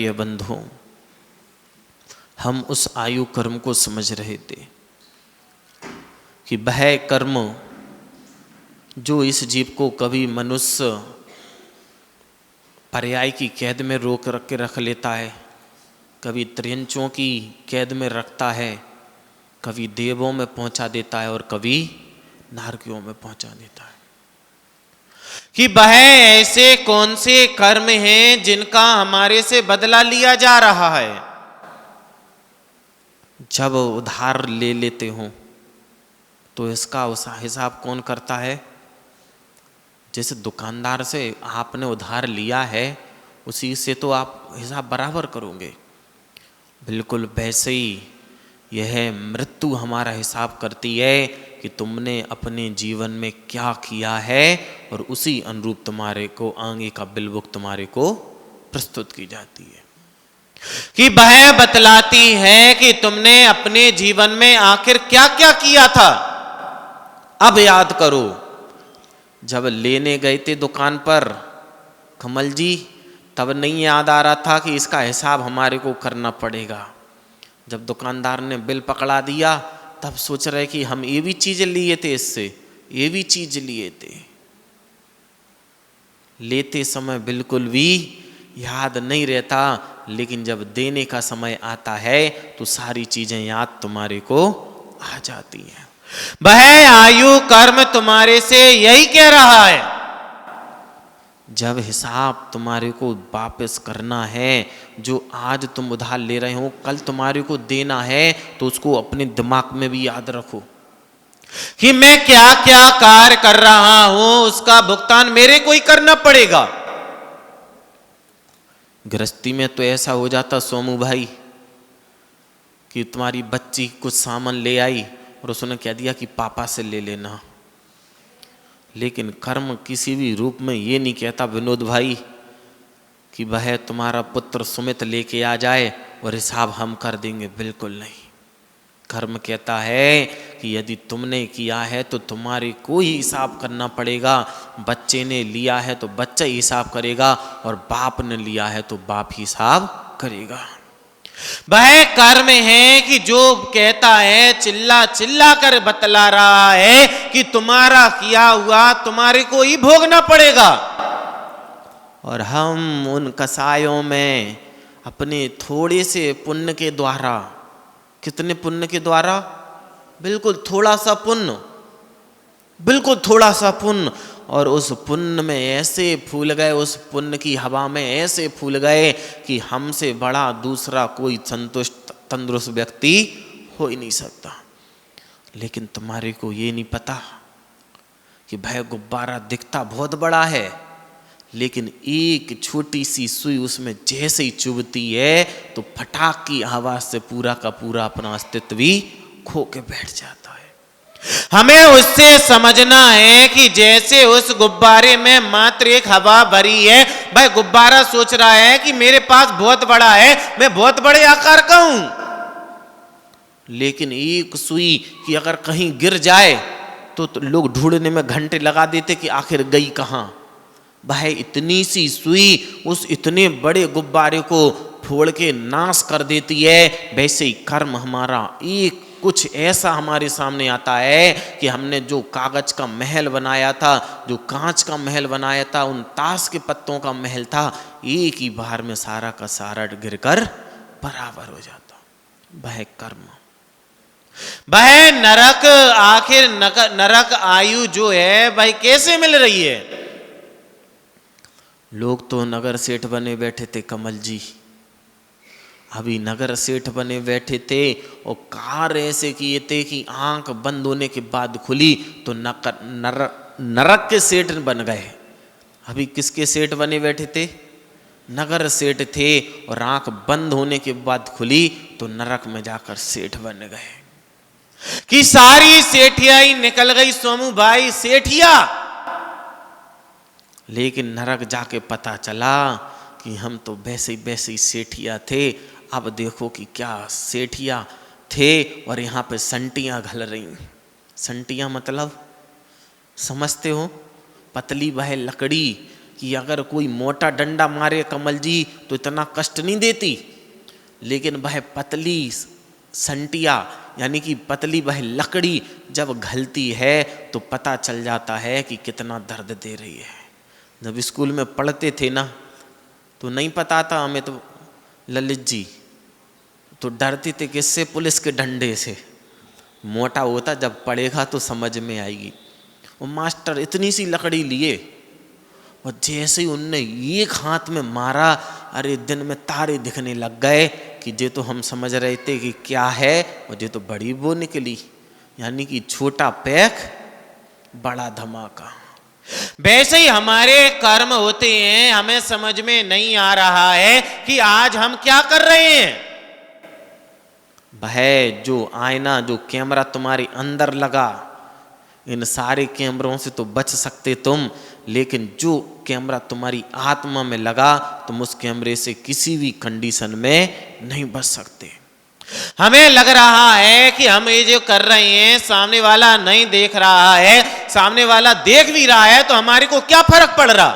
प्रिय बंधुओं, हम उस आयु कर्म को समझ रहे थे कि वह कर्म जो इस जीव को कभी मनुष्य पर्याय की कैद में रोक के रख लेता है, कभी त्रियंचों की कैद में रखता है, कभी देवों में पहुंचा देता है और कभी नारकियों में पहुंचा देता है, कि वह ऐसे कौन से कर्म हैं जिनका हमारे से बदला लिया जा रहा है। जब उधार ले लेते हो तो इसका हिसाब कौन करता है? जिस दुकानदार से आपने उधार लिया है उसी से तो आप हिसाब बराबर करोगे। बिल्कुल वैसे ही यह मृत्यु हमारा हिसाब करती है कि तुमने अपने जीवन में क्या किया है और उसी अनुरूप तुम्हारे को आगे का बिल बुक तुम्हारे को प्रस्तुत की जाती है, कि वह बतलाती है कि तुमने अपने जीवन में आखिर क्या क्या किया था। अब याद करो, जब लेने गए थे दुकान पर कमल जी, तब नहीं याद आ रहा था कि इसका हिसाब हमारे को करना पड़ेगा। जब दुकानदार ने बिल पकड़ा दिया तब सोच रहे कि हम ये भी चीज लिए थे, इससे ये भी चीज लिए थे। लेते समय बिल्कुल भी याद नहीं रहता, लेकिन जब देने का समय आता है तो सारी चीजें याद तुम्हारे को आ जाती हैं। वह आयु कर्म तुम्हारे से यही कह रहा है, जब हिसाब तुम्हारे को वापस करना है, जो आज तुम उधार ले रहे हो कल तुम्हारे को देना है, तो उसको अपने दिमाग में भी याद रखो कि मैं क्या क्या कार्य कर रहा हूं, उसका भुगतान मेरे को ही करना पड़ेगा। गृहस्थी में तो ऐसा हो जाता सोमू भाई कि तुम्हारी बच्ची कुछ सामान ले आई और उसने कह दिया कि पापा से ले लेना, लेकिन कर्म किसी भी रूप में ये नहीं कहता विनोद भाई कि वह तुम्हारा पुत्र सुमित लेके आ जाए और हिसाब हम कर देंगे। बिल्कुल नहीं। कर्म कहता है कि यदि तुमने किया है तो तुम्हारे को ही हिसाब करना पड़ेगा। बच्चे ने लिया है तो बच्चा ही हिसाब करेगा और बाप ने लिया है तो बाप हिसाब करेगा। वह कर्म है कि जो कहता है, चिल्ला चिल्ला कर बतला रहा है कि तुम्हारा किया हुआ तुम्हारे को ही भोगना पड़ेगा। और हम उन कसायों में अपने थोड़े से पुण्य के द्वारा, कितने पुण्य के द्वारा? बिल्कुल थोड़ा सा पुण्य, बिल्कुल थोड़ा सा पुण्य, और उस पुण्य में ऐसे फूल गए, उस पुण्य की हवा में ऐसे फूल गए कि हमसे बड़ा दूसरा कोई संतुष्ट तंदुरुस्त व्यक्ति हो ही नहीं सकता। लेकिन तुम्हारे को ये नहीं पता कि भाई गुब्बारा दिखता बहुत बड़ा है, लेकिन एक छोटी सी सुई उसमें जैसे ही चुभती है तो फटाक की आवाज से पूरा का पूरा अपना अस्तित्व भी खो के बैठ जाता है। हमें उससे समझना है कि जैसे उस गुब्बारे में मात्र एक हवा भरी है, भाई गुब्बारा सोच रहा है कि मेरे पास बहुत बड़ा है, मैं बहुत बड़े आकार का हूं, लेकिन एक सुई की अगर कहीं गिर जाए तो लोग ढूंढने में घंटे लगा देते कि आखिर गई कहां। भाई इतनी सी सुई उस इतने बड़े गुब्बारे को फोड़ के नाश कर देती है। वैसे ही कर्म हमारा एक कुछ ऐसा हमारे सामने आता है कि हमने जो कागज का महल बनाया था, जो कांच का महल बनाया था, उन ताश के पत्तों का महल था, एक ही बार में सारा का सारा गिरकर बराबर हो जाता। वह कर्म, वह नरक, आखिर नरक आयु जो है भाई कैसे मिल रही है? लोग तो नगर सेठ बने बैठे थे कमल जी, अभी नगर सेठ बने बैठे थे और कार ऐसे किए थे कि आंख बंद होने के बाद खुली तो नरक के सेठ बन गए। अभी किसके सेठ बने बैठे थे? नगर सेठ थे, और आंख बंद होने के बाद खुली तो नरक में जाकर सेठ बन गए। कि सारी सेठिया ही निकल गई सोमू भाई, सेठिया। लेकिन नरक जाके पता चला कि हम तो वैसे ही सेठिया थे। अब देखो कि क्या सेठिया थे और यहाँ पे संटियाँ घल रही। संटियाँ मतलब समझते हो? पतली वह लकड़ी कि अगर कोई मोटा डंडा मारे कमल जी तो इतना कष्ट नहीं देती, लेकिन वह पतली संटिया यानी कि पतली वह लकड़ी जब घलती है तो पता चल जाता है कि कितना दर्द दे रही है। जब स्कूल में पढ़ते थे ना तो नहीं पता था हमें, तो ललित जी तो डरते थे किससे? पुलिस के डंडे से। मोटा होता जब पड़ेगा तो समझ में आएगी। वो मास्टर इतनी सी लकड़ी लिए और जैसे ही उनने एक हाथ में मारा, अरे दिन में तारे दिखने लग गए कि ये तो हम समझ रहे थे कि क्या है, और ये तो बड़ी वो निकली, यानी कि छोटा पैक बड़ा धमाका। वैसे ही हमारे कर्म होते हैं, हमें समझ में नहीं आ रहा है कि आज हम क्या कर रहे हैं। वह जो आईना, जो कैमरा तुम्हारे अंदर लगा, इन सारे कैमरों से तो बच सकते तुम, लेकिन जो कैमरा तुम्हारी आत्मा में लगा तुम उस कैमरे से किसी भी कंडीशन में नहीं बच सकते। हमें लग रहा है कि हम ये जो कर रहे हैं सामने वाला नहीं देख रहा है, सामने वाला देख भी रहा है तो हमारे को क्या फर्क पड़ रहा?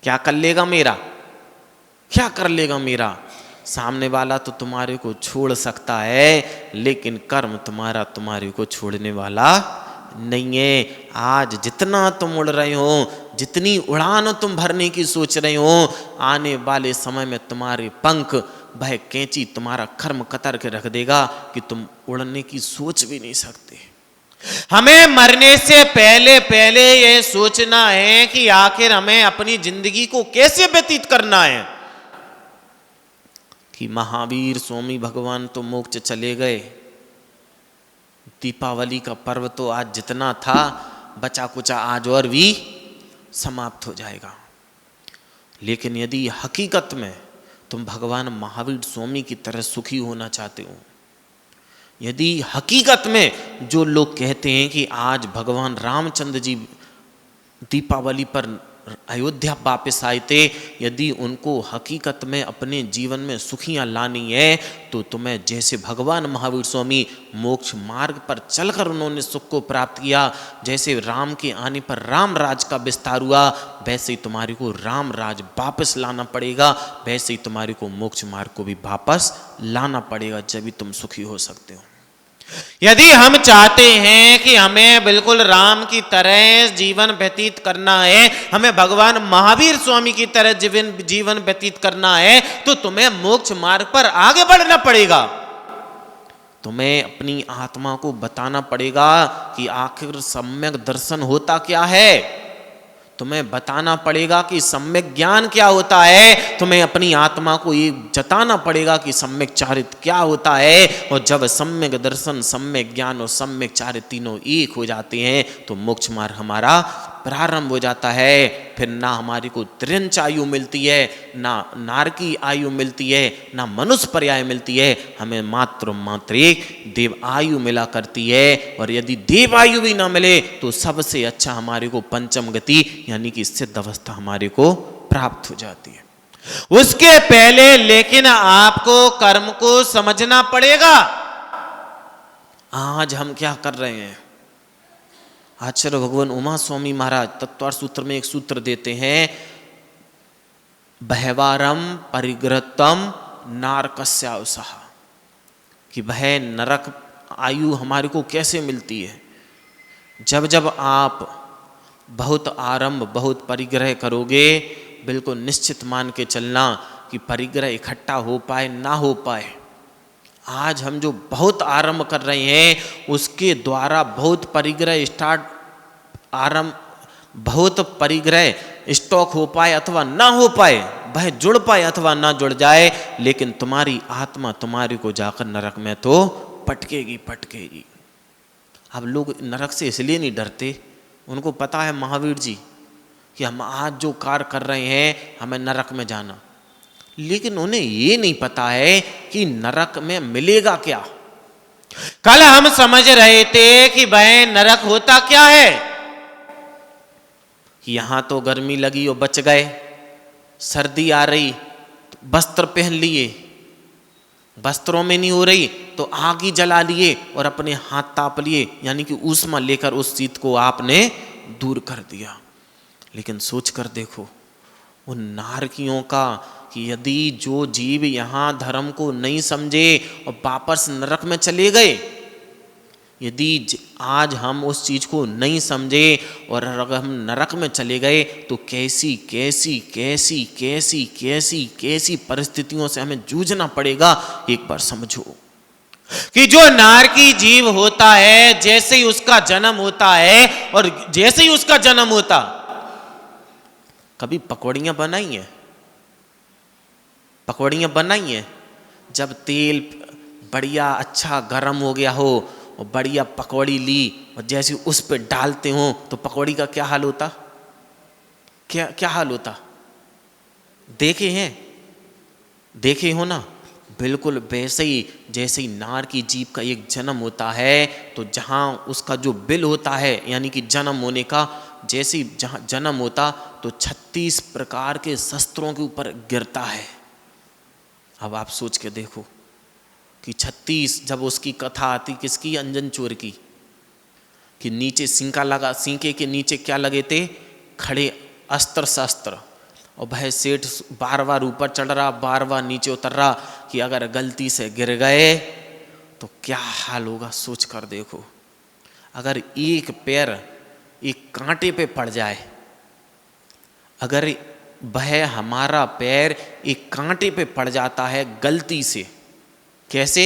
क्या कर लेगा मेरा, क्या कर लेगा मेरा? सामने वाला तो तुम्हारे को छोड़ सकता है, लेकिन कर्म तुम्हारा तुम्हारे को छोड़ने वाला नहीं है। आज जितना तुम उड़ रहे हो, जितनी उड़ान तुम भरने की सोच रहे हो, आने वाले समय में तुम्हारे पंख वह कैंची तुम्हारा कर्म कतर के रख देगा कि तुम उड़ने की सोच भी नहीं सकते। हमें मरने से पहले पहले यह सोचना है कि आखिर हमें अपनी जिंदगी को कैसे व्यतीत करना है। कि महावीर स्वामी भगवान तो मोक्ष चले गए, दीपावली का पर्व तो आज जितना था बचा कुचा आज और भी समाप्त हो जाएगा। लेकिन यदि हकीकत में तुम भगवान महावीर स्वामी की तरह सुखी होना चाहते हो, यदि हकीकत में जो लोग कहते हैं कि आज भगवान रामचंद्र जी दीपावली पर अयोध्या वापस आए थे, यदि उनको हकीकत में अपने जीवन में सुखियां लानी है तो तुम्हें जैसे भगवान महावीर स्वामी मोक्ष मार्ग पर चलकर उन्होंने सुख को प्राप्त किया, जैसे राम के आने पर राम राज का विस्तार हुआ, वैसे ही तुम्हारे को राम राज वापस लाना पड़ेगा, वैसे ही तुम्हारे को मोक्ष मार्ग को भी वापस लाना पड़ेगा, जब भी तुम सुखी हो सकते हो। यदि हम चाहते हैं कि हमें बिल्कुल राम की तरह जीवन व्यतीत करना है, हमें भगवान महावीर स्वामी की तरह जीवन व्यतीत करना है, तो तुम्हें मोक्ष मार्ग पर आगे बढ़ना पड़ेगा। तुम्हें अपनी आत्मा को बताना पड़ेगा कि आखिर सम्यक दर्शन होता क्या है। तुम्हें बताना पड़ेगा कि सम्यक ज्ञान क्या होता है। तुम्हें अपनी आत्मा को ये जताना पड़ेगा कि सम्यक चारित्र क्या होता है। और जब सम्यक दर्शन, सम्यक ज्ञान और सम्यक चारित्र तीनों एक हो जाते हैं तो मोक्ष मार्ग हमारा प्रारंभ हो जाता है। फिर ना हमारी को त्रिंच आयु मिलती है, ना नारकी आयु मिलती है, ना मनुष्य पर्याय मिलती है, हमें मात्र एक देव आयु मिला करती है। और यदि देव आयु भी ना मिले तो सबसे अच्छा हमारे को पंचम गति यानी कि सिद्ध अवस्था हमारे को प्राप्त हो जाती है। उसके पहले लेकिन आपको कर्म को समझना पड़ेगा। आज हम क्या कर रहे हैं? आचार्य भगवान उमा स्वामी महाराज तत्वार्थ सूत्र में एक सूत्र देते हैं, बहवारम परिग्रहतम नारकस्यावसः, कि वह नरक आयु हमारे को कैसे मिलती है। जब जब आप बहुत आरंभ, बहुत परिग्रह करोगे, बिल्कुल निश्चित मान के चलना कि परिग्रह इकट्ठा हो पाए ना हो पाए, आज हम जो बहुत आरंभ कर रहे हैं उसके द्वारा बहुत परिग्रह बहुत परिग्रह स्टॉक हो पाए अथवा ना हो पाए, वह जुड़ पाए अथवा ना जुड़ जाए, लेकिन तुम्हारी आत्मा तुम्हारे को जाकर नरक में तो पटकेगी पटकेगी। अब लोग नरक से इसलिए नहीं डरते, उनको पता है महावीर जी कि हम आज जो कार्य कर रहे हैं हमें नरक में जाना, लेकिन उन्हें ये नहीं पता है कि नरक में मिलेगा क्या। कल हम समझ रहे थे कि वह नरक होता क्या है, कि यहां तो गर्मी लगी और बच गए, सर्दी आ रही तो वस्त्र पहन लिए, वस्त्रों में नहीं हो रही तो आग ही जला लिए और अपने हाथ ताप लिए, यानी कि ऊष्मा लेकर उस शीत को आपने दूर कर दिया। लेकिन सोच कर देखो उन नारकियों का कि यदि जो जीव यहाँ धर्म को नहीं समझे और वापस नरक में चले गए, यदि आज हम उस चीज को नहीं समझे और अगर हम नरक में चले गए तो कैसी कैसी कैसी कैसी कैसी कैसी परिस्थितियों से हमें जूझना पड़ेगा। एक बार समझो कि जो नारकी जीव होता है, जैसे ही उसका जन्म होता है और जैसे ही उसका जन्म होता, कभी पकौड़ियां बनाई हैं? पकौड़ियां बनाई हैं? जब तेल बढ़िया अच्छा गर्म हो गया हो और बढ़िया पकौड़ी ली और जैसे उस पे डालते हो तो पकौड़ी का क्या हाल होता? क्या क्या हाल होता? देखे हैं? देखे हो ना? बिल्कुल वैसे ही जैसे ही नार की जीव का एक जन्म होता है तो जहाँ उसका जो बिल होता है यानी कि जन्म होने का, जैसे ही जहाँ जन्म होता तो 36 प्रकार के शस्त्रों के ऊपर गिरता है। अब आप सोच के देखो कि 36, जब उसकी कथा आती किसकी? अंजन चोर की, कि नीचे सिंका लगा, सिंके के नीचे क्या लगे थे? खड़े अस्त्र शस्त्र, और भाई सेठ बार बार ऊपर चढ़ रहा, बार बार नीचे उतर रहा कि अगर गलती से गिर गए तो क्या हाल होगा। सोच कर देखो, अगर एक पैर एक कांटे पे पड़ जाए, अगर वह हमारा पैर एक कांटे पे पड़ जाता है गलती से, कैसे?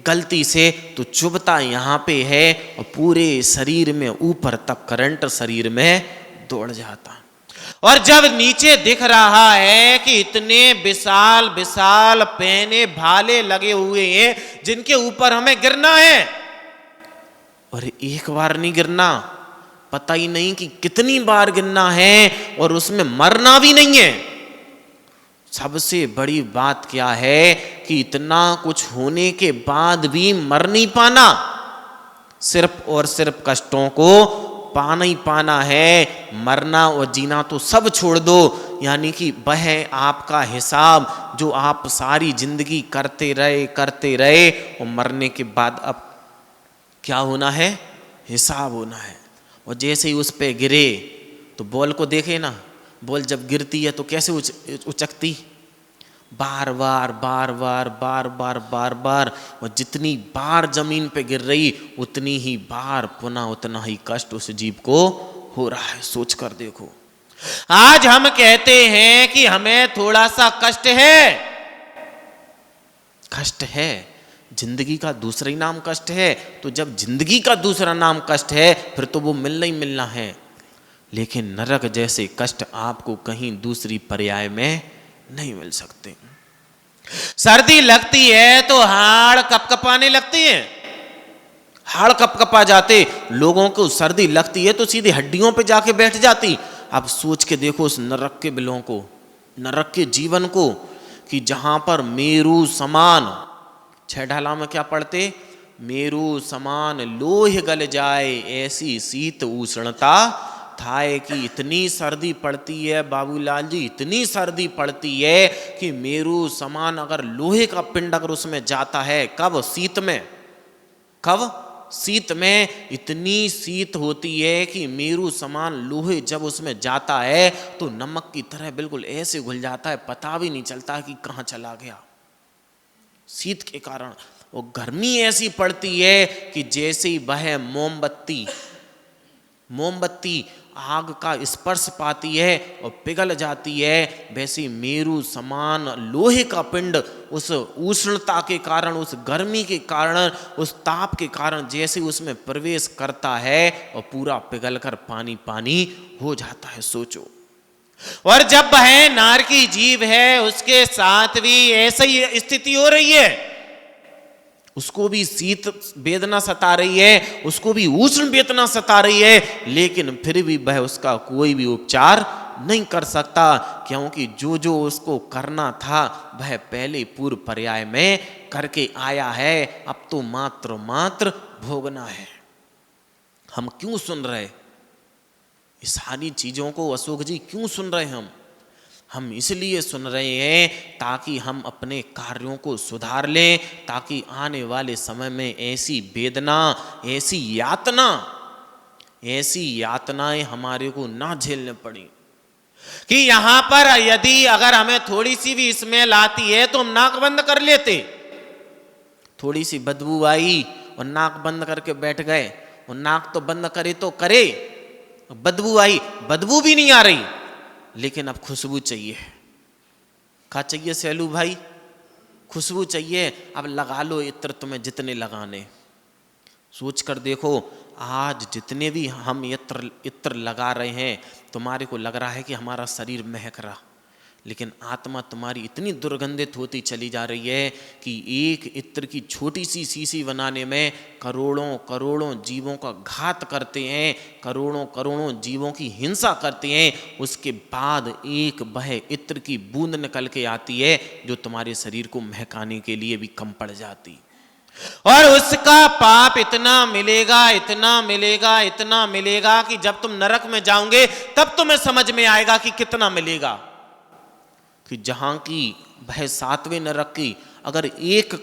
गलती से, तो चुभता यहाँ पे है और पूरे शरीर में ऊपर तक करंट शरीर में दौड़ जाता। और जब नीचे दिख रहा है कि इतने विशाल विशाल पैने भाले लगे हुए हैं जिनके ऊपर हमें गिरना है, और एक बार नहीं गिरना, पता ही नहीं कि कितनी बार गिरना है, और उसमें मरना भी नहीं है। सबसे बड़ी बात क्या है कि इतना कुछ होने के बाद भी मर नहीं पाना, सिर्फ और सिर्फ कष्टों को पाना ही पाना है। मरना और जीना तो सब छोड़ दो, यानी कि वह आपका हिसाब जो आप सारी जिंदगी करते रहे और मरने के बाद अब क्या होना है? हिसाब होना है। और जैसे ही उस पे गिरे तो बॉल को देखे ना, बॉल जब गिरती है तो कैसे उचकती? बार बार बार बार बार बार बार बार, और जितनी बार जमीन पे गिर रही उतनी ही बार पुनः उतना ही कष्ट उस जीव को हो रहा है। सोच कर देखो, आज हम कहते हैं कि हमें थोड़ा सा कष्ट है, कष्ट है, जिंदगी का दूसरा ही नाम कष्ट है। तो जब जिंदगी का दूसरा नाम कष्ट है फिर तो वो मिलना ही मिलना है। लेकिन नरक जैसे कष्ट आपको कहीं दूसरी पर्याय में नहीं मिल सकते। सर्दी लगती है तो हाड़ कपकपाने लगती है, हाड़ कपकपा जाते। लोगों को सर्दी लगती है तो सीधे हड्डियों पे जाके बैठ जाती। अब सोच के देखो उस नरक के बिलों को, नरक के जीवन को, कि जहां पर मेरू समान, 6 ढाला में क्या पढ़ते? मेरू समान लोह गल जाए, ऐसी शीत उष्णता थाए। कि इतनी सर्दी पड़ती है बाबूलाल जी, इतनी सर्दी पड़ती है कि मेरू समान अगर लोहे का पिंड अगर उसमें जाता है, कब? शीत में। कब? शीत में। इतनी शीत होती है कि मेरू समान लोहे जब उसमें जाता है तो नमक की तरह बिल्कुल ऐसे घुल जाता है, पता भी नहीं चलता कि कहाँ चला गया, शीत के कारण। और गर्मी ऐसी पड़ती है कि जैसे ही वह मोमबत्ती आग का स्पर्श पाती है और पिघल जाती है, वैसे मेरू समान लोहे का पिंड उस उष्णता के कारण, उस गर्मी के कारण, उस ताप के कारण जैसे उसमें प्रवेश करता है और पूरा पिघलकर पानी पानी हो जाता है। सोचो। और जब वह नारकी जीव है उसके साथ भी ऐसी ही स्थिति हो रही है, उसको भी शीत वेदना सता रही है, उसको भी उष्ण वेदना सता रही है, लेकिन फिर भी वह उसका कोई भी उपचार नहीं कर सकता, क्योंकि जो जो उसको करना था वह पहले पूर्व पर्याय में करके आया है। अब तो मात्र भोगना है। हम क्यों सुन रहे ये सारी चीजों को? अशोक जी क्यों सुन रहे? हम इसलिए सुन रहे हैं ताकि हम अपने कार्यों को सुधार लें, ताकि आने वाले समय में ऐसी वेदना, ऐसी यातनाएं हमारे को ना झेलने पड़ी। कि यहां पर यदि अगर हमें थोड़ी सी भी स्मेल आती है तो हम नाक बंद कर लेते, थोड़ी सी बदबू आई और नाक बंद करके बैठ गए, और नाक तो बंद करे तो करे, बदबू आई, बदबू भी नहीं आ रही, लेकिन अब खुशबू चाहिए। क्या चाहिए सैलू भाई? खुशबू चाहिए। अब लगा लो इत्र तुम्हें जितने लगाने। सोच कर देखो, आज जितने भी हम इत्र लगा रहे हैं, तुम्हारे को लग रहा है कि हमारा शरीर महक रहा, लेकिन आत्मा तुम्हारी इतनी दुर्गंधित होती चली जा रही है कि एक इत्र की छोटी सी शीशी बनाने में करोड़ों करोड़ों जीवों का घात करते हैं, करोड़ों करोड़ों जीवों की हिंसा करते हैं। उसके बाद एक वह इत्र की बूंद निकल के आती है जो तुम्हारे शरीर को महकाने के लिए भी कम पड़ जाती, और उसका पाप इतना मिलेगा, इतना मिलेगा, इतना मिलेगा कि जब तुम नरक में जाओगे तब तुम्हें समझ में आएगा कि कितना मिलेगा। कि जहां की वह 7वें नरक की अगर एक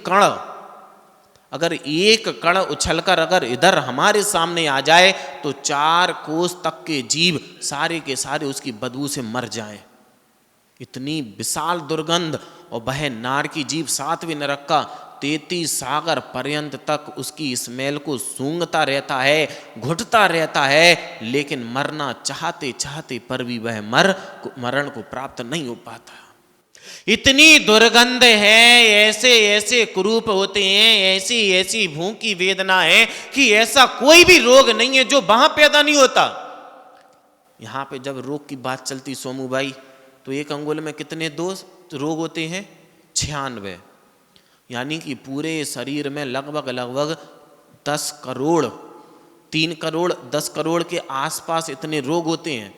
कण उछलकर अगर इधर हमारे सामने आ जाए तो 4 कोस तक के जीव सारे के सारे उसकी बदबू से मर जाएं। इतनी विशाल दुर्गंध, और वह नार की जीव 7वें नरक का 33 सागर पर्यंत तक उसकी स्मेल को सूंघता रहता है, घुटता रहता है, लेकिन मरना चाहते चाहते पर भी वह मरण को प्राप्त नहीं हो पाता। इतनी दुर्गंध है, ऐसे ऐसे कुरूप होते हैं, ऐसी ऐसी भूख की वेदना है कि ऐसा कोई भी रोग नहीं है जो वहां पैदा नहीं होता। यहां पे जब रोग की बात चलती सोमू भाई, तो एक अंगुल में कितने रोग होते हैं? 96। यानी कि पूरे शरीर में लगभग 10 करोड़, 3 करोड़ 10 करोड़ के आसपास इतने रोग होते हैं।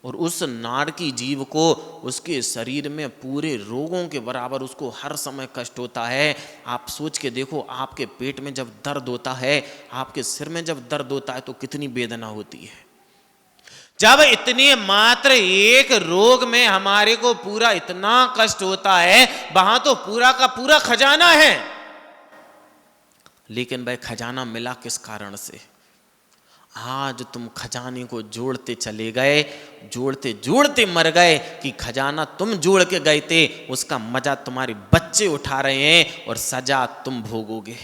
और उस नाड़ की जीव को उसके शरीर में पूरे रोगों के बराबर उसको हर समय कष्ट होता है। आप सोच के देखो, आपके पेट में जब दर्द होता है, आपके सिर में जब दर्द होता है तो कितनी वेदना होती है। जब इतने मात्र एक रोग में हमारे को पूरा इतना कष्ट होता है, वहां तो पूरा का पूरा खजाना है, लेकिन वह खजाना मिला किस कारण से? आज तुम खजाने को जोड़ते चले गए, जोड़ते जोड़ते मर गए कि खजाना तुम जोड़ के गए थे, उसका मजा तुम्हारे बच्चे उठा रहे हैं और सजा तुम भोगोगे।